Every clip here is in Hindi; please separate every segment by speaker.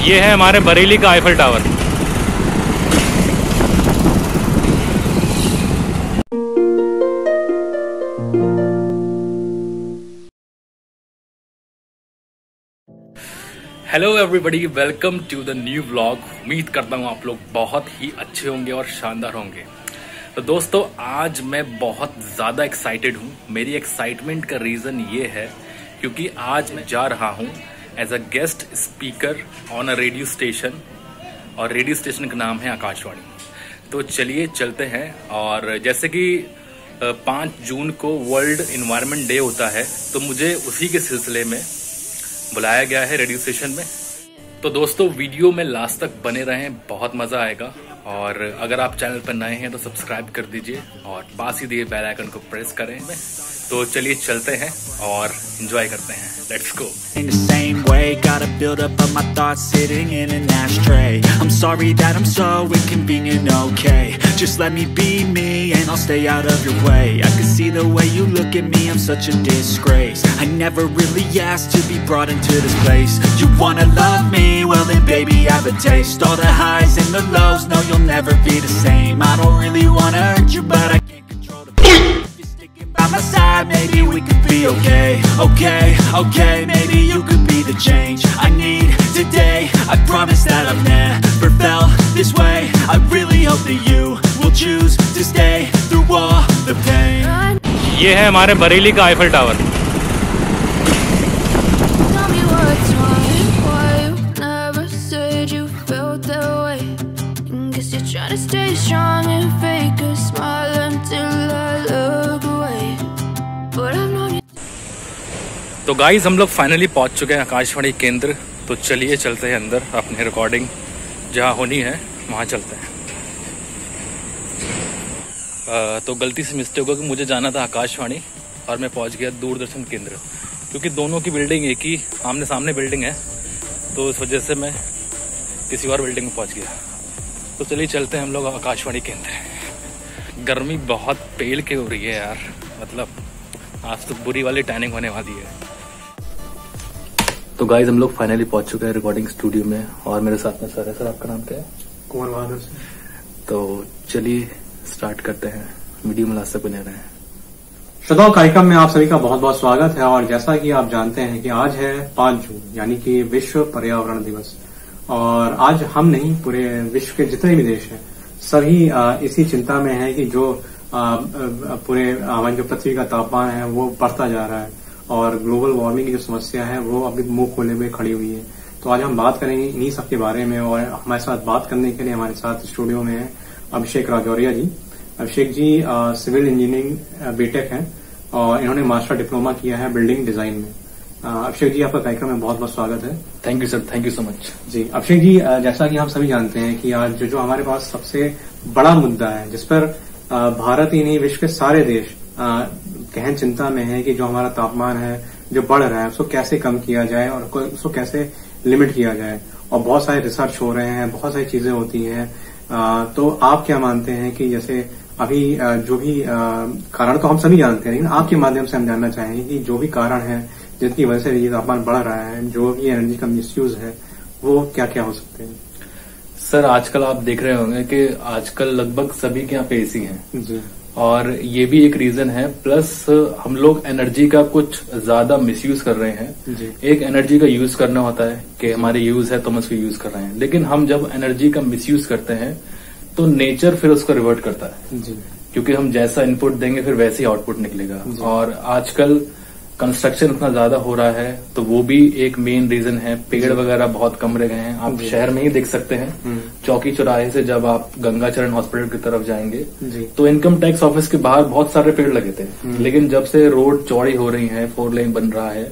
Speaker 1: ये है हमारे बरेली का Eiffel tower. Hello everybody, welcome to the new vlog. उम्मीद करता हूँ आप लोग बहुत ही अच्छे होंगे और शानदार होंगे। तो दोस्तों, आज मैं बहुत ज़्यादा एक्साइटेड हूँ। मेरी एक्साइटमेंट का रीज़न ये है क्योंकि आज मैं जा रहा हूँ as a guest speaker on a radio station, और रेडियो स्टेशन का नाम है आकाशवाणी। तो चलिए चलते हैं। और जैसे कि 5 जून को वर्ल्ड इन्वायरमेंट डे होता है, तो मुझे उसी के सिलसिले में बुलाया गया है रेडियो स्टेशन में। तो दोस्तों, वीडियो में लास्ट तक बने रहें, बहुत मज़ा आएगा। और अगर आप चैनल पर नए हैं तो सब्सक्राइब कर दीजिए और पास ही दिए बेल आइकन को प्रेस करें। तो चलिए चलते हैं और एंजॉय करते हैं। Let's go.
Speaker 2: In the same way, gotta build up of my thoughts sitting in an ashtray. I'm sorry that I'm so inconvenient, okay? Just let me be me and I'll stay out of your way. I can see the way you look at me, I'm such a disgrace. I never really asked to be brought into this place. You wanna love me? Well then baby, have a taste. All the highs and the lows, no you'll never be the same. I don't really wanna hurt you, but I can't control the pain. If you're sticking by my side, maybe we could be okay. Okay, maybe you could be the change I need today. I promise that I've never felt this way. I really hope that you will choose to stay through all the pain.
Speaker 1: ये है हमारे बरेली का Eiffel tower.
Speaker 3: Tell me what's wrong, why you never said you felt that way. Guess you're trying to stay strong and fake a smile until I look away. But I've known you.
Speaker 1: तो गाइज, हम लोग फाइनली पहुंच चुके हैं आकाशवाणी केंद्र। तो चलिए चलते हैं अंदर, अपनी रिकॉर्डिंग जहां होनी है वहां चलते हैं। तो गलती से मिस्टेक हो कि मुझे जाना था आकाशवाणी और मैं पहुंच गया दूरदर्शन केंद्र, क्योंकि दोनों की बिल्डिंग एक ही आमने सामने बिल्डिंग है। तो इस वजह से मैं किसी और बिल्डिंग में पहुंच गया। तो चलिए चलते हैं हम लोग आकाशवाणी केंद्र। गर्मी बहुत पेल के हो रही है यार, मतलब आज तो बुरी वाली टैनिंग होने वाली है। तो गाइज, हम लोग फाइनली पहुंच चुके हैं रिकॉर्डिंग स्टूडियो में, और मेरे साथ में सर है। सर, आपका नाम क्या है?
Speaker 4: कुमार बहादुर।
Speaker 1: तो चलिए स्टार्ट करते हैं, वीडियो में लास्ट तक बने रहे हैं।
Speaker 4: श्रोताओं, कार्यक्रम में आप सभी का बहुत बहुत स्वागत है। और जैसा कि आप जानते हैं कि आज है 5 जून, यानी कि विश्व पर्यावरण दिवस। और आज हम नहीं, पूरे विश्व के जितने भी देश हैं सभी इसी चिंता में है कि जो पूरे हमारी जो पृथ्वी का तापमान है वो बढ़ता जा रहा है, और ग्लोबल वार्मिंग की जो समस्या है वो अभी मुंह खोले हुए खड़ी हुई है। तो आज हम बात करेंगे इन्हीं सब के बारे में। और हमारे साथ बात करने के लिए हमारे साथ स्टूडियो में है अभिषेक राजौरिया जी। अभिषेक जी सिविल इंजीनियरिंग बीटेक हैं और इन्होंने मास्टर डिप्लोमा किया है बिल्डिंग डिजाइन में। अभिषेक जी, आपका कार्यक्रम में बहुत बहुत स्वागत है।
Speaker 1: Thank you sir, thank you so much.
Speaker 4: जी अभिषेक जी, जैसा कि हम सभी जानते हैं कि आज जो हमारे पास सबसे बड़ा मुद्दा है, जिस पर भारत ही नहीं विश्व के सारे देश गहन चिंता में है कि जो हमारा तापमान है जो बढ़ रहा है उसको कैसे कम किया जाए और उसको कैसे लिमिट किया जाए। और बहुत सारे रिसर्च हो रहे हैं, बहुत सारी चीजें होती हैं। तो आप क्या मानते हैं कि जैसे अभी जो भी कारण तो हम सभी जानते हैं, लेकिन आपके माध्यम से हम जानना चाहेंगे कि जो भी कारण है जिनकी वजह से ये तापमान बढ़ रहा है, जो भी एनर्जी का मिसयूज है, वो क्या क्या हो सकते हैं?
Speaker 1: सर, आजकल आप देख रहे होंगे कि आजकल लगभग सभी के यहाँ पे एसी है
Speaker 4: जी,
Speaker 1: और ये भी एक रीजन है। प्लस हम लोग एनर्जी का कुछ ज्यादा मिसयूज कर रहे हैं
Speaker 4: जी।
Speaker 1: एक एनर्जी का यूज करना होता है कि हमारे यूज है तो हम उसको यूज कर रहे हैं, लेकिन हम जब एनर्जी का मिसयूज करते हैं तो नेचर फिर उसको रिवर्ट करता है
Speaker 4: जी,
Speaker 1: क्योंकि हम जैसा इनपुट देंगे फिर वैसे ही आउटपुट निकलेगा। और आजकल कंस्ट्रक्शन इतना ज्यादा हो रहा है तो वो भी एक मेन रीजन है। पेड़ वगैरह बहुत कम रह गए हैं। आप शहर में ही देख सकते हैं, चौकी चौराहे से जब आप गंगाचरण हॉस्पिटल की तरफ जाएंगे तो इनकम टैक्स ऑफिस के बाहर बहुत सारे पेड़ लगे थे, लेकिन जब से रोड चौड़ी हो रही है, 4 लेन बन रहा है,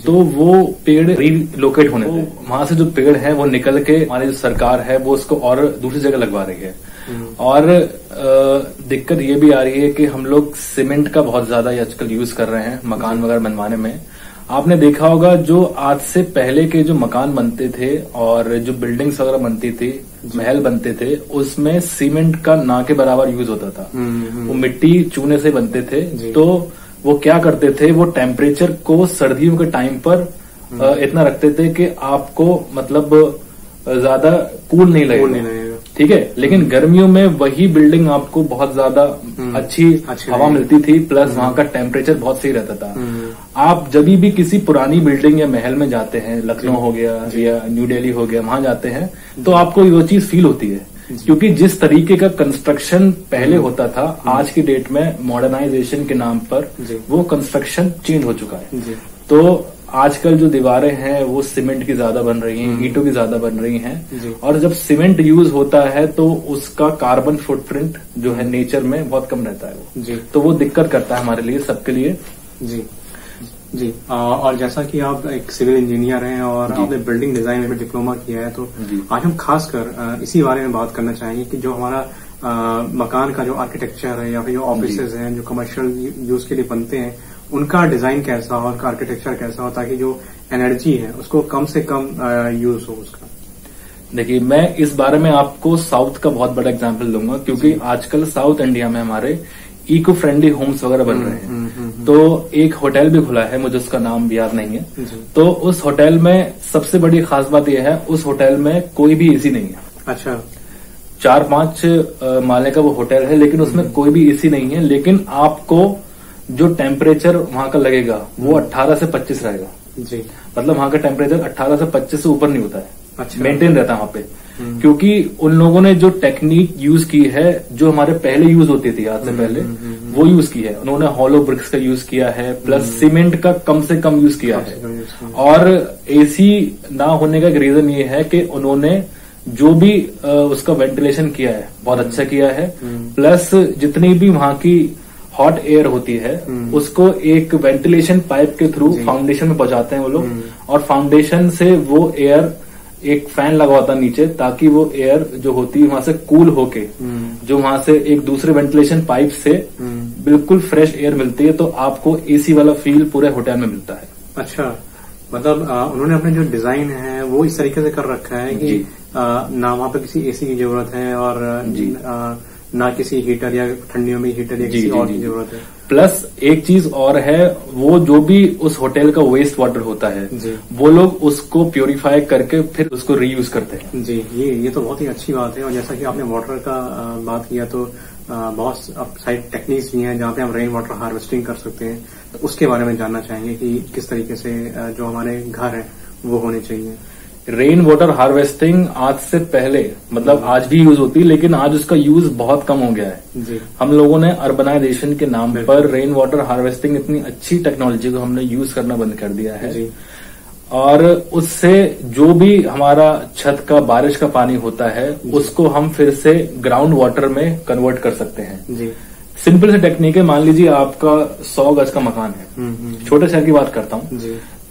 Speaker 1: तो वो पेड़ रीलोकेट होने थे। वहां से जो पेड़ है वो निकल के हमारी जो सरकार है वो उसको और दूसरी जगह लगवा रही है। और दिक्कत ये भी आ रही है कि हम लोग सीमेंट का बहुत ज्यादा आजकल यूज कर रहे हैं मकान वगैरह बनवाने में। आपने देखा होगा जो आज से पहले के जो मकान बनते थे और जो बिल्डिंग्स वगैरह बनती थी, महल बनते थे, उसमें सीमेंट का ना के बराबर यूज होता था। वो मिट्टी चूने से बनते थे। तो वो क्या करते थे, वो टेम्परेचर को सर्दियों के टाइम पर इतना रखते थे कि आपको मतलब ज्यादा कूल नहीं लगेगा, ठीक है। लेकिन गर्मियों में वही बिल्डिंग आपको बहुत ज्यादा अच्छी हवा मिलती थी, प्लस वहां का टेम्परेचर बहुत सही रहता था। आप जब भी किसी पुरानी बिल्डिंग या महल में जाते हैं, लखनऊ हो गया या न्यू दिल्ली हो गया, वहां जाते हैं तो आपको वो चीज फील होती है, क्योंकि जिस तरीके का कंस्ट्रक्शन पहले होता था, आज की डेट में मॉडर्नाइजेशन के नाम पर वो कंस्ट्रक्शन चेंज हो चुका है। तो आजकल जो दीवारें हैं वो सीमेंट की ज्यादा बन रही हैं, ईंटों की ज्यादा बन रही हैं, और जब सीमेंट यूज होता है तो उसका कार्बन फुटप्रिंट जो है नेचर में बहुत कम रहता है वो, तो वो दिक्कत करता है हमारे लिए, सबके लिए।
Speaker 4: जी और जैसा कि आप एक सिविल इंजीनियर हैं और आपने बिल्डिंग डिजाइन में भी डिप्लोमा किया है, तो आज हम खासकर इसी बारे में बात करना चाहेंगे कि जो हमारा मकान का जो आर्किटेक्चर है या फिर जो ऑफिसेज हैं जो कमर्शियल यूज के लिए बनते हैं, उनका डिजाइन कैसा हो, उनका आर्किटेक्चर कैसा हो, ताकि जो एनर्जी है उसको कम से कम यूज हो उसका।
Speaker 1: देखिए, मैं इस बारे में आपको साउथ का बहुत बड़ा एग्जांपल दूंगा, क्योंकि आजकल साउथ इंडिया में हमारे इको फ्रेंडली होम्स वगैरह बन रहे हैं। तो एक होटल भी खुला है, मुझे उसका नाम याद नहीं है। तो उस होटल में सबसे बड़ी खास बात यह है, उस होटल में कोई भी एसी नहीं है।
Speaker 4: अच्छा।
Speaker 1: 4-5 माले का वो होटल है, लेकिन उसमें कोई भी एसी नहीं है, लेकिन आपको जो टेम्परेचर वहां का लगेगा वो 18 से 25 रहेगा।
Speaker 4: जी।
Speaker 1: मतलब वहां का टेम्परेचर 18 से 25 से ऊपर नहीं होता है।
Speaker 4: अच्छा।
Speaker 1: मेंटेन रहता है वहां पे, क्योंकि उन लोगों ने जो टेक्निक यूज की है, जो हमारे पहले यूज होती थी आज से पहले, वो यूज की है। उन्होंने हॉलो ब्रिक्स का यूज किया है, प्लस सीमेंट का कम से कम यूज किया है। और एसी ना होने का एक रीजन ये है कि उन्होंने जो भी उसका वेंटिलेशन किया है बहुत अच्छा किया है, प्लस जितनी भी वहां की हॉट एयर होती है उसको एक वेंटिलेशन पाइप के थ्रू फाउंडेशन में पहुंचाते हैं वो लोग, और फाउंडेशन से वो एयर एक फैन लगा होता है नीचे, ताकि वो एयर जो होती है वहां से कूल होके जो वहां से एक दूसरे वेंटिलेशन पाइप से बिल्कुल फ्रेश एयर मिलती है, तो आपको एसी वाला फील पूरे होटल में मिलता है।
Speaker 4: अच्छा, मतलब उन्होंने अपने जो डिजाइन है वो इस तरीके से कर रखा है कि ना वहां पर किसी एसी की जरूरत है और ना किसी हीटर या ठंडियों में हीटर या किसी और की जरूरत है।
Speaker 1: प्लस एक चीज और है, वो जो भी उस होटल का वेस्ट वाटर होता है वो लोग उसको प्योरीफाई करके फिर उसको रीयूज करते हैं।
Speaker 4: जी, ये तो बहुत ही अच्छी बात है। और जैसा कि आपने वाटर का बात किया, तो बहुत सारी टेक्निक्स भी हैं जहाँ पे हम रेन वाटर हार्वेस्टिंग कर सकते हैं, तो उसके बारे में जानना चाहेंगे कि किस तरीके से जो हमारे घर है वो होने चाहिए।
Speaker 1: रेन वाटर हार्वेस्टिंग आज से पहले मतलब आज भी यूज होती है, लेकिन आज उसका यूज बहुत कम हो गया है।
Speaker 4: जी।
Speaker 1: हम लोगों ने अर्बनाइजेशन के नाम पर रेन वाटर हार्वेस्टिंग इतनी अच्छी टेक्नोलॉजी को हमने यूज करना बंद कर दिया है।
Speaker 4: जी।
Speaker 1: और उससे जो भी हमारा छत का बारिश का पानी होता है उसको हम फिर से ग्राउंड वाटर में कन्वर्ट कर सकते हैं।
Speaker 4: जी।
Speaker 1: सिंपल सी टेक्निक है। मान लीजिए आपका 100 गज का मकान है, छोटे शहर की बात करता हूँ,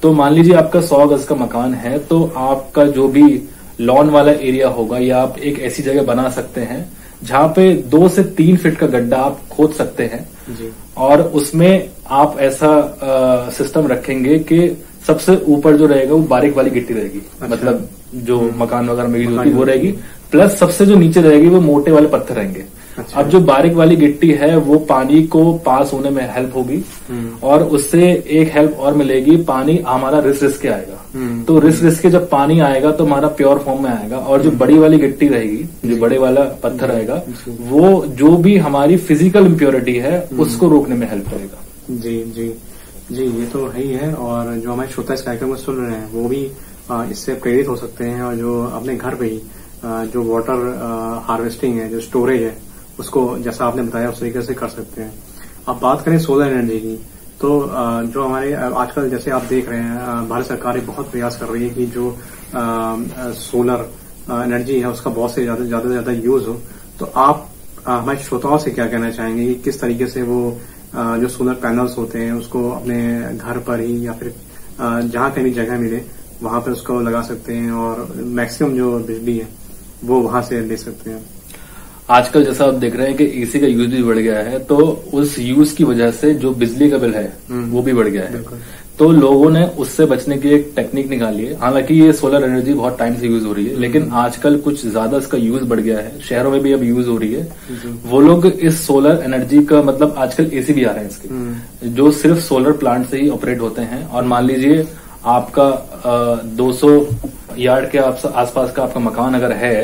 Speaker 1: तो मान लीजिए आपका 100 गज का मकान है, तो आपका जो भी लॉन वाला एरिया होगा, या आप एक ऐसी जगह बना सकते हैं जहां पे 2 से 3 फीट का गड्ढा आप खोद सकते हैं।
Speaker 4: जी।
Speaker 1: और उसमें आप ऐसा सिस्टम रखेंगे कि सबसे ऊपर जो रहेगा वो बारीक वाली गिट्टी रहेगी। अच्छा। मतलब जो मकान वगैरह में यूज होती है वो रहेगी, प्लस सबसे जो नीचे रहेगी वो मोटे वाले पत्थर रहेंगे। अच्छा। अब जो बारीक वाली गिट्टी है वो पानी को पास होने में हेल्प होगी, और उससे एक हेल्प और मिलेगी, पानी हमारा रिस के आएगा। तो रिस के जब पानी आएगा तो हमारा प्योर फॉर्म में आएगा, और जो बड़ी वाली गिट्टी रहेगी, जो बड़े वाला पत्थर रहेगा, वो जो भी हमारी फिजिकल इम्प्योरिटी है उसको रोकने में हेल्प करेगा।
Speaker 4: जी जी जी, ये तो है ही है। और जो हमारे श्रोता इस कार्यक्रम में सुन रहे हैं वो भी इससे प्रेरित हो सकते हैं, और जो अपने घर पे ही जो वाटर हार्वेस्टिंग है, जो स्टोरेज है, उसको जैसा आपने बताया उस तरीके से कर सकते हैं। अब बात करें सोलर एनर्जी की, तो जो हमारे आजकल जैसे आप देख रहे हैं, भारत सरकार बहुत प्रयास कर रही है कि जो सोलर एनर्जी है उसका बहुत से ज्यादा यूज हो। तो आप हमारे श्रोताओं से क्या कहना चाहेंगे कि किस तरीके से वो जो सोलर पैनल्स होते हैं उसको अपने घर पर ही या फिर जहां कहीं जगह मिले वहां पर उसको लगा सकते हैं, और मैक्सिमम जो बिजली है वो वहां से ले सकते हैं।
Speaker 1: आजकल जैसा आप देख रहे हैं कि एसी का यूज भी बढ़ गया है, तो उस यूज की वजह से जो बिजली का बिल है वो भी बढ़ गया है। तो लोगों ने उससे बचने की एक टेक्निक निकाली है। हालांकि ये सोलर एनर्जी बहुत टाइम से यूज हो रही है, लेकिन आजकल कुछ ज्यादा इसका यूज बढ़ गया है, शहरों में भी अब यूज हो रही है। वो लोग इस सोलर एनर्जी का मतलब आजकल एसी भी आ रहे हैं इसके, जो सिर्फ सोलर प्लांट से ही ऑपरेट होते हैं। और मान लीजिए आपका 200 यार्ड के आसपास का आपका मकान अगर है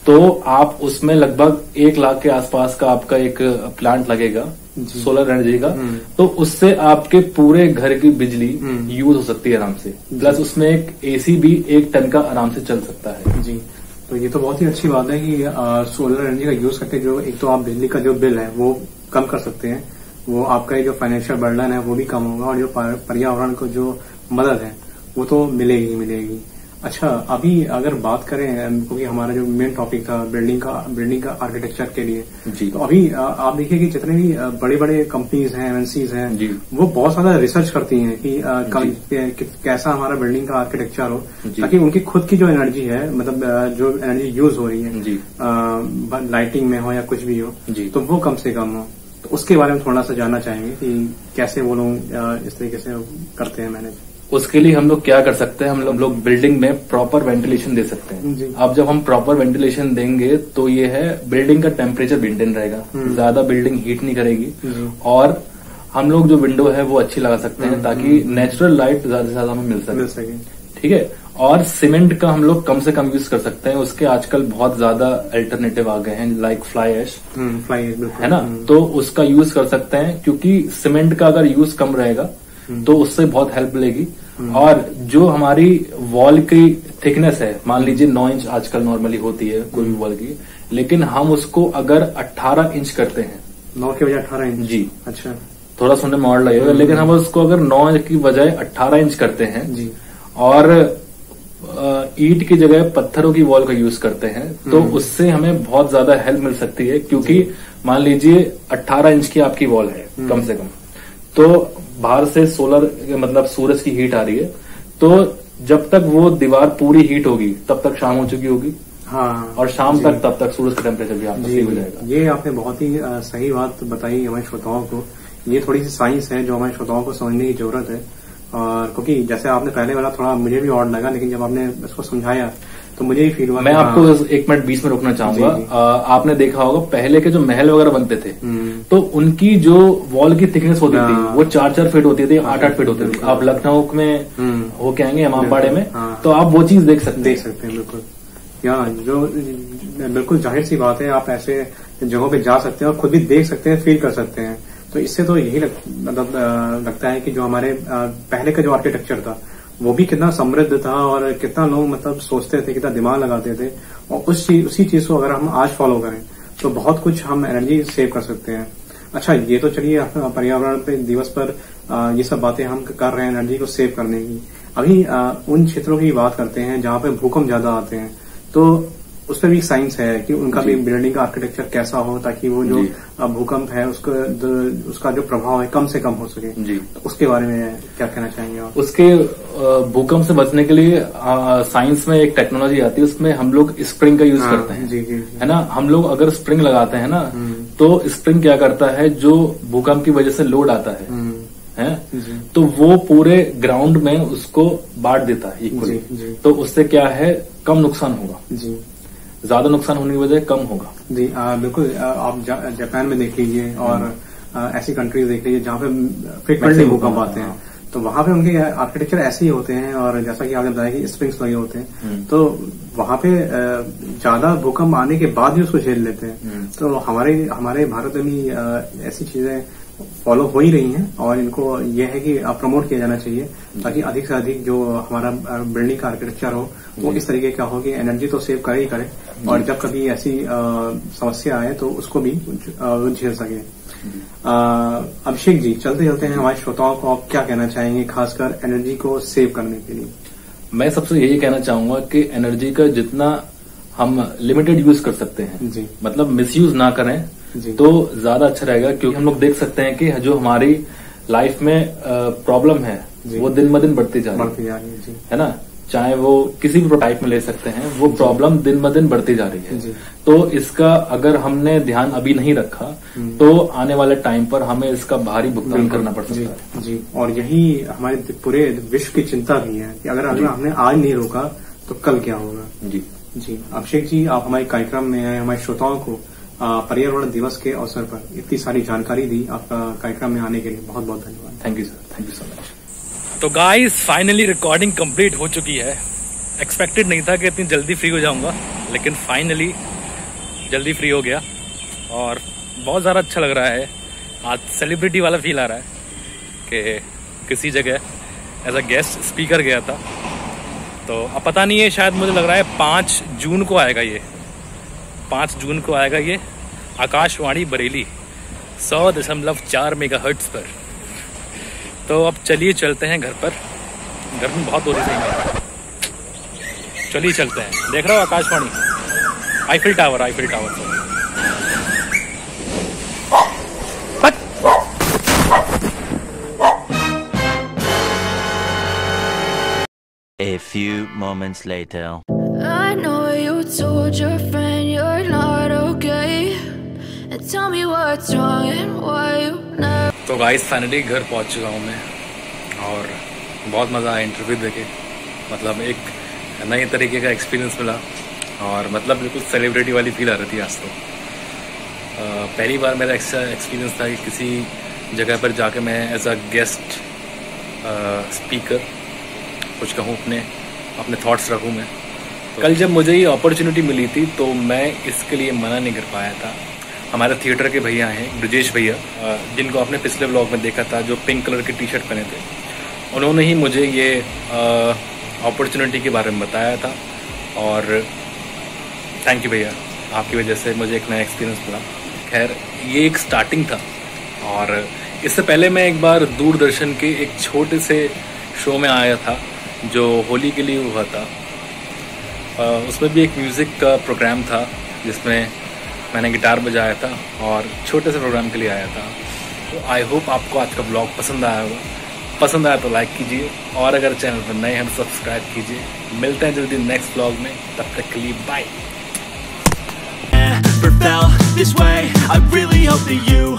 Speaker 1: तो आप उसमें लगभग 1 लाख के आसपास का आपका एक प्लांट लगेगा सोलर एनर्जी का, तो उससे आपके पूरे घर की बिजली यूज हो सकती है आराम से। प्लस उसमें एक एसी भी 1 टन का आराम से चल सकता है।
Speaker 4: जी, तो ये तो बहुत ही अच्छी बात है कि सोलर एनर्जी का यूज करके जो एक तो आप बिजली का जो बिल है वो कम कर सकते हैं, वो आपका जो फाइनेंशियल बर्डन है वो भी कम होगा, और जो पर्यावरण को जो मदद है वो तो मिलेगी ही मिलेगी। अच्छा, अभी अगर बात करें, क्योंकि हमारा जो मेन टॉपिक था बिल्डिंग का आर्किटेक्चर के लिए जी, तो अभी आप देखिए कि जितने भी बड़े बड़े कंपनीज हैं, एमएनसीज हैं जी, वो बहुत ज्यादा रिसर्च करती हैं कि कैसा हमारा बिल्डिंग का आर्किटेक्चर हो, ताकि उनकी खुद की जो एनर्जी है, मतलब जो एनर्जी यूज हो रही है लाइटिंग में हो या कुछ भी हो, तो वो कम से कम हो। तो उसके बारे में थोड़ा सा जानना चाहेंगे कि कैसे वो लोग इस तरीके से करते हैं मैनेज।
Speaker 1: उसके लिए हम लोग क्या कर सकते हैं, हम लोग बिल्डिंग में प्रॉपर वेंटिलेशन दे सकते हैं। अब जब हम प्रॉपर वेंटिलेशन देंगे तो ये है बिल्डिंग का टेम्परेचर मेंटेन रहेगा, ज्यादा बिल्डिंग हीट नहीं करेगी, और हम लोग जो विंडो है वो अच्छी लगा सकते हैं ताकि नेचुरल लाइट ज्यादा से ज्यादा हमें मिल सके। ठीक है, और सीमेंट का हम लोग कम से कम यूज कर सकते हैं। उसके आजकल बहुत ज्यादा अल्टरनेटिव आ गए हैं, लाइक फ्लाई ऐश है ना, तो उसका यूज कर सकते हैं, क्योंकि सीमेंट का अगर यूज कम रहेगा तो उससे बहुत हेल्प मिलेगी। और जो हमारी वॉल की थिकनेस है, मान लीजिए 9 इंच आजकल नॉर्मली होती है कोई भी वॉल की, लेकिन हम उसको अगर 18 इंच करते हैं,
Speaker 4: 9 के बजाय 18 इंच
Speaker 1: जी,
Speaker 4: अच्छा,
Speaker 1: थोड़ा सुनने में और लगेगा, लेकिन हम उसको अगर 9 की बजाय 18 इंच करते हैं जी, और ईंट की जगह पत्थरों की वॉल का यूज करते हैं, तो उससे हमें बहुत ज्यादा हेल्प मिल सकती है। क्योंकि मान लीजिए 18 इंच की आपकी वॉल है कम से कम, तो बाहर से सोलर मतलब सूरज की हीट आ रही है, तो जब तक वो दीवार पूरी हीट होगी तब तक शाम हो चुकी होगी, हाँ, और शाम तक तब तक सूरज का टेम्परेचर भी आपका सही हो जाएगा।
Speaker 4: ये आपने बहुत ही सही बात बताई हमारे श्रोताओं को। ये थोड़ी सी साइंस है जो हमारे श्रोताओं को समझने की जरूरत है, और क्योंकि जैसे आपने पहले वाला थोड़ा मुझे भी ऑड लगा, लेकिन जब आपने इसको समझाया तो मुझे ही फील हुआ।
Speaker 1: मैं आपको 1 मिनट बीच में रोकना चाहूंगा। आपने देखा होगा पहले के जो महल वगैरह बनते थे, तो उनकी जो वॉल की थिकनेस होती थी वो 4-4 फीट होती थी, 8-8 फीट होती थी। आप लखनऊ में होके आएंगे इमामबाड़े में, तो आप वो चीज देख सकते हैं।
Speaker 4: बिल्कुल, यहाँ जो बिल्कुल जाहिर सी बात है, आप ऐसे जगहों पे जा सकते हैं और खुद भी देख सकते हैं, फील कर सकते हैं। तो इससे तो यही लगता है कि जो हमारे पहले का जो आर्किटेक्चर था वो भी कितना समृद्ध था, और कितना लोग मतलब सोचते थे, कितना दिमाग लगाते थे, और उसी चीज को अगर हम आज फॉलो करें तो बहुत कुछ हम एनर्जी सेव कर सकते हैं। अच्छा, ये तो चलिए पर्यावरण पे दिवस पर ये सब बातें हम कर रहे हैं एनर्जी को सेव करने की। अभी उन क्षेत्रों की बात करते हैं जहां पे भूकंप ज्यादा आते हैं, तो उस पर भी साइंस है कि उनका भी बिल्डिंग का आर्किटेक्चर कैसा हो, ताकि वो जो भूकंप है उसका जो प्रभाव है कम से कम हो सके जी। तो उसके बारे में क्या कहना चाहेंगे आप?
Speaker 1: उसके भूकंप से बचने के लिए साइंस में एक टेक्नोलॉजी आती है, उसमें हम लोग स्प्रिंग का यूज करते हैं जी, है ना। हम लोग अगर स्प्रिंग लगाते हैं ना, तो स्प्रिंग क्या करता है, जो भूकंप की वजह से लोड आता है तो वो पूरे ग्राउंड में उसको बांट देता है इक्वली। तो उससे क्या है, कम नुकसान होगा जी, ज्यादा नुकसान होने की बजाय कम होगा
Speaker 4: जी। बिल्कुल, आप जापान में देख लीजिए और ऐसी कंट्रीज देख लीजिए जहाँ पे फ्रीक्वेंटली भूकंप आते हैं, तो वहां पे उनके आर्किटेक्चर ऐसे ही होते हैं, और जैसा कि आपने बताया कि स्प्रिंग्स लगे होते हैं, तो वहां पे ज्यादा भूकंप आने के बाद भी उसको झेल लेते हैं। तो हमारे भारत में भी ऐसी चीजें फॉलो हो ही रही हैं, और इनको ये है कि प्रमोट किया जाना चाहिए, ताकि अधिक से अधिक जो हमारा बिल्डिंग का आर्किटेक्चर हो वो इस तरीके का हो कि एनर्जी तो सेव करे ही करे, और जब कभी ऐसी समस्या आए तो उसको भी झेल सके। अभिषेक जी, चलते चलते हैं हमारे श्रोताओं को आप क्या कहना चाहेंगे, खासकर एनर्जी को सेव करने के लिए?
Speaker 1: मैं सबसे यही कहना चाहूंगा कि एनर्जी का जितना हम लिमिटेड यूज कर सकते हैं जी, मतलब मिसयूज ना करें तो ज्यादा अच्छा रहेगा। क्योंकि हम लोग देख सकते हैं कि जो हमारी लाइफ में प्रॉब्लम है वो दिन ब दिन बढ़ती जा रही है ना, चाहे वो किसी भी टाइप में ले सकते हैं, वो प्रॉब्लम दिन ब दिन बढ़ती जा रही है। तो इसका अगर हमने ध्यान अभी नहीं रखा तो आने वाले टाइम पर हमें इसका भारी भुगतान करना पड़ सकता है
Speaker 4: जी। और यही हमारे पूरे विश्व की चिंता भी है कि अगर हमने आज नहीं रोका तो कल क्या होगा जी। अभिषेक जी, आप हमारे कार्यक्रम में आए, हमारे श्रोताओं को पर्यावरण दिवस के अवसर पर इतनी सारी जानकारी दी, आपका कार्यक्रम में आने के लिए बहुत बहुत धन्यवाद।
Speaker 1: Thank you sir, thank you so much. तो गाइस फाइनली रिकॉर्डिंग कंप्लीट हो चुकी है। एक्सपेक्टेड नहीं था कि इतनी जल्दी फ्री हो जाऊंगा, लेकिन फाइनली जल्दी फ्री हो गया और बहुत ज़्यादा अच्छा लग रहा है। आज सेलिब्रिटी वाला फील आ रहा है कि किसी जगह एज अ गेस्ट स्पीकर गया था। तो अब पता नहीं है, शायद मुझे लग रहा है 5 जून को आएगा ये, 5 जून को आएगा ये आकाशवाणी बरेली 100.4 मेगाहर्ट्ज़ पर। तो अब चलिए चलते हैं घर पर, गर्मी बहुत हो रही है। चलिए चलते हैं, देख रहा हो Akashvani, Eiffel tower, Eiffel tower.
Speaker 5: A few moments later.
Speaker 3: I know you told your friend you're not okay, and tell me what's wrong and why you never.
Speaker 1: तो गाइस फाइनली घर पहुंच चुका हूं मैं और बहुत मज़ा आया इंटरव्यू देके। मतलब एक नए तरीके का एक्सपीरियंस मिला और मतलब बिल्कुल सेलिब्रिटी वाली फील आ रही थी आज तो। पहली बार मेरा ऐसा एक्सपीरियंस था कि किसी जगह पर जाके मैं एज अ गेस्ट स्पीकर कुछ कहूँ, अपने थॉट्स रखूँ मैं। तो कल जब मुझे ये अपॉर्चुनिटी मिली थी तो मैं इसके लिए मना नहीं कर पाया था। हमारे थिएटर के भैया हैं ब्रजेश भैया, जिनको आपने पिछले व्लॉग में देखा था, जो पिंक कलर की टी शर्ट पहने थे। उन्होंने ही मुझे ये अपॉर्चुनिटी के बारे में बताया था और थैंक यू भैया, आपकी वजह से मुझे एक नया एक्सपीरियंस मिला। खैर ये एक स्टार्टिंग था और इससे पहले मैं एक बार दूरदर्शन के एक छोटे से शो में आया था जो होली के लिए हुआ था। उसमें भी एक म्यूज़िक का प्रोग्राम था जिसमें मैंने गिटार बजाया था और छोटे से प्रोग्राम के लिए आया था। तो आई होप आपको आज का ब्लॉग पसंद आया होगा। पसंद आया तो लाइक कीजिए और अगर चैनल पर नए हैं तो सब्सक्राइब कीजिए। मिलते हैं जल्दी नेक्स्ट ब्लॉग में, तब तक के लिए bye.
Speaker 2: Felt this way, I really hope that you